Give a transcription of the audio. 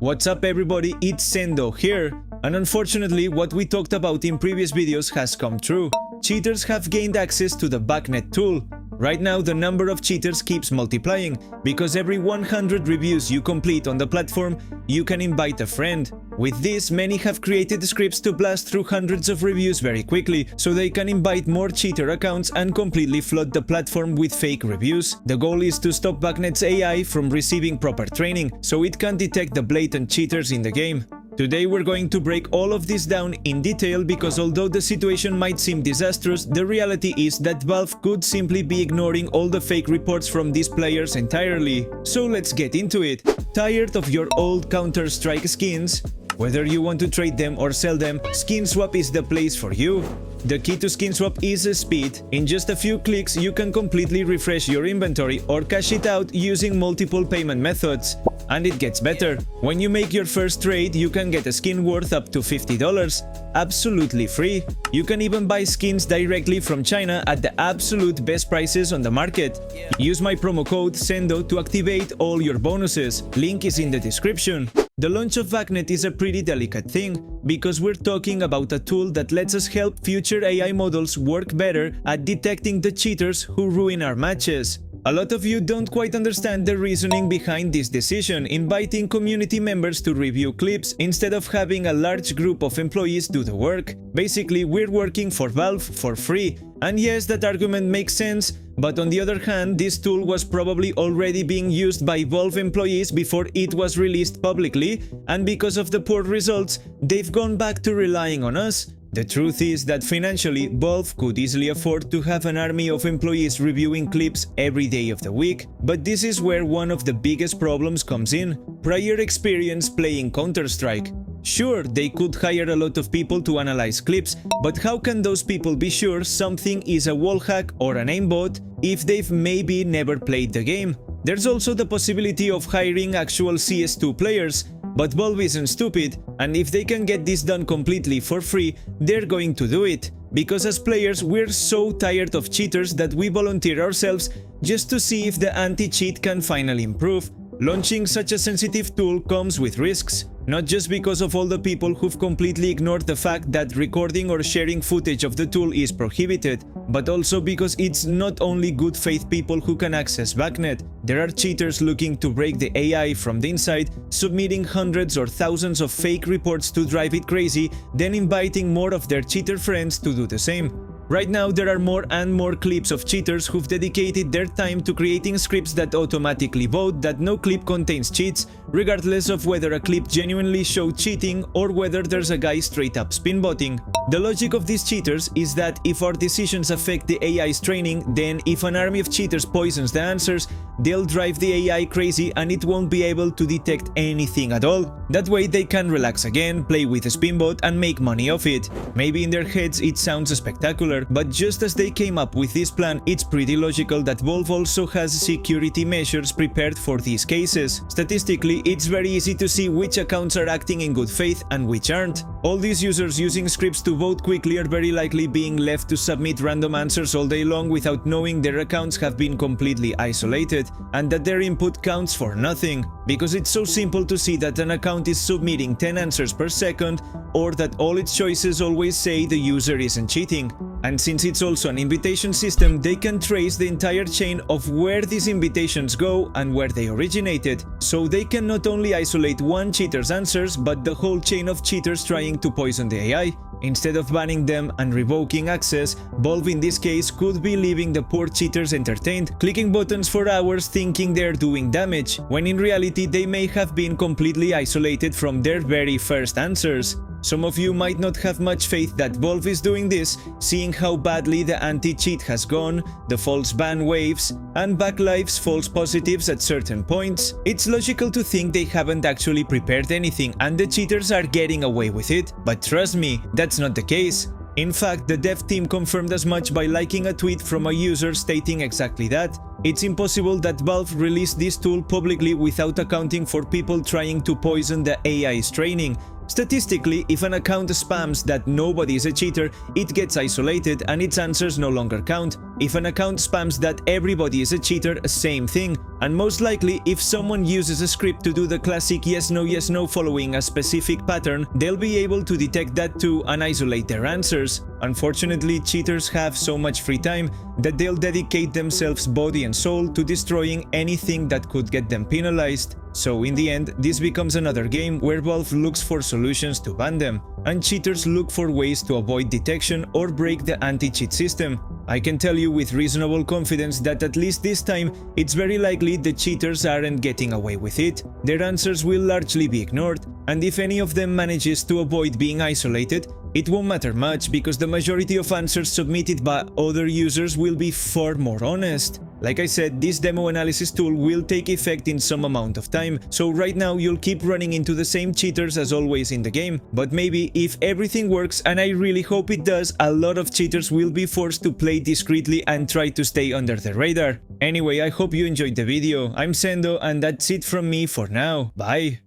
What's up everybody, it's Sendoh here, and unfortunately what we talked about in previous videos has come true. Cheaters have gained access to the VACnet tool. Right now the number of cheaters keeps multiplying, because every 100 reviews you complete on the platform, you can invite a friend. With this, many have created scripts to blast through hundreds of reviews very quickly, so they can invite more cheater accounts and completely flood the platform with fake reviews. The goal is to stop VACnet's AI from receiving proper training, so it can detect the blatant cheaters in the game. Today we're going to break all of this down in detail, because although the situation might seem disastrous, the reality is that Valve could simply be ignoring all the fake reports from these players entirely. So let's get into it. Tired of your old Counter-Strike skins? Whether you want to trade them or sell them, SkinSwap is the place for you. The key to SkinSwap is speed. In just a few clicks, you can completely refresh your inventory or cash it out using multiple payment methods. And it gets better. When you make your first trade, you can get a skin worth up to $50, absolutely free. You can even buy skins directly from China at the absolute best prices on the market. Use my promo code SENDOH to activate all your bonuses. Link is in the description. The launch of VACnet is a pretty delicate thing, because we're talking about a tool that lets us help future AI models work better at detecting the cheaters who ruin our matches. A lot of you don't quite understand the reasoning behind this decision, inviting community members to review clips instead of having a large group of employees do the work. Basically, we're working for Valve for free. And yes, that argument makes sense, but on the other hand, this tool was probably already being used by Valve employees before it was released publicly, and because of the poor results, they've gone back to relying on us. The truth is that financially, Valve could easily afford to have an army of employees reviewing clips every day of the week, but this is where one of the biggest problems comes in: prior experience playing Counter-Strike. Sure, they could hire a lot of people to analyze clips, but how can those people be sure something is a wallhack or an aimbot if they've maybe never played the game? There's also the possibility of hiring actual CS2 players, but Valve isn't stupid, and if they can get this done completely for free, they're going to do it. Because as players, we're so tired of cheaters that we volunteer ourselves just to see if the anti-cheat can finally improve. Launching such a sensitive tool comes with risks, not just because of all the people who've completely ignored the fact that recording or sharing footage of the tool is prohibited, but also because it's not only good faith people who can access VACnet. There are cheaters looking to break the AI from the inside, submitting hundreds or thousands of fake reports to drive it crazy, then inviting more of their cheater friends to do the same. Right now, there are more and more clips of cheaters who've dedicated their time to creating scripts that automatically vote that no clip contains cheats, regardless of whether a clip genuinely showed cheating or whether there's a guy straight up spinbotting. The logic of these cheaters is that if our decisions affect the AI's training, then if an army of cheaters poisons the answers, they'll drive the AI crazy and it won't be able to detect anything at all. That way they can relax again, play with a spinbot and make money off it. Maybe in their heads it sounds spectacular, but just as they came up with this plan, it's pretty logical that Valve also has security measures prepared for these cases. Statistically, it's very easy to see which accounts are acting in good faith and which aren't. All these users using scripts to vote quickly are very likely being left to submit random answers all day long without knowing their accounts have been completely isolated, and that their input counts for nothing. Because it's so simple to see that an account is submitting 10 answers per second, or that all its choices always say the user isn't cheating. And since it's also an invitation system, they can trace the entire chain of where these invitations go and where they originated. So they can not only isolate one cheater's answers, but the whole chain of cheaters trying to poison the AI. Instead of banning them and revoking access, Valve in this case could be leaving the poor cheaters entertained, clicking buttons for hours thinking they're doing damage, when in reality they may have been completely isolated from their very first answers. Some of you might not have much faith that Valve is doing this, seeing how badly the anti-cheat has gone, the false ban waves, and backlife's false positives at certain points. It's logical to think they haven't actually prepared anything and the cheaters are getting away with it, but trust me, that's not the case. In fact, the dev team confirmed as much by liking a tweet from a user stating exactly that. It's impossible that Valve released this tool publicly without accounting for people trying to poison the AI's training. Statistically, if an account spams that nobody is a cheater, it gets isolated and its answers no longer count. If an account spams that everybody is a cheater, same thing. And most likely, if someone uses a script to do the classic yes no following a specific pattern, they'll be able to detect that too and isolate their answers. Unfortunately, cheaters have so much free time that they'll dedicate themselves body and soul to destroying anything that could get them penalized. So in the end, this becomes another game where Valve looks for solutions to ban them, and cheaters look for ways to avoid detection or break the anti-cheat system. I can tell you with reasonable confidence that at least this time, it's very likely the cheaters aren't getting away with it. Their answers will largely be ignored, and if any of them manages to avoid being isolated, it won't matter much because the majority of answers submitted by other users will be far more honest. Like I said, this demo analysis tool will take effect in some amount of time, so right now you'll keep running into the same cheaters as always in the game, but maybe if everything works, and I really hope it does, a lot of cheaters will be forced to play discreetly and try to stay under the radar. Anyway, I hope you enjoyed the video. I'm Sendoh, and that's it from me for now. Bye!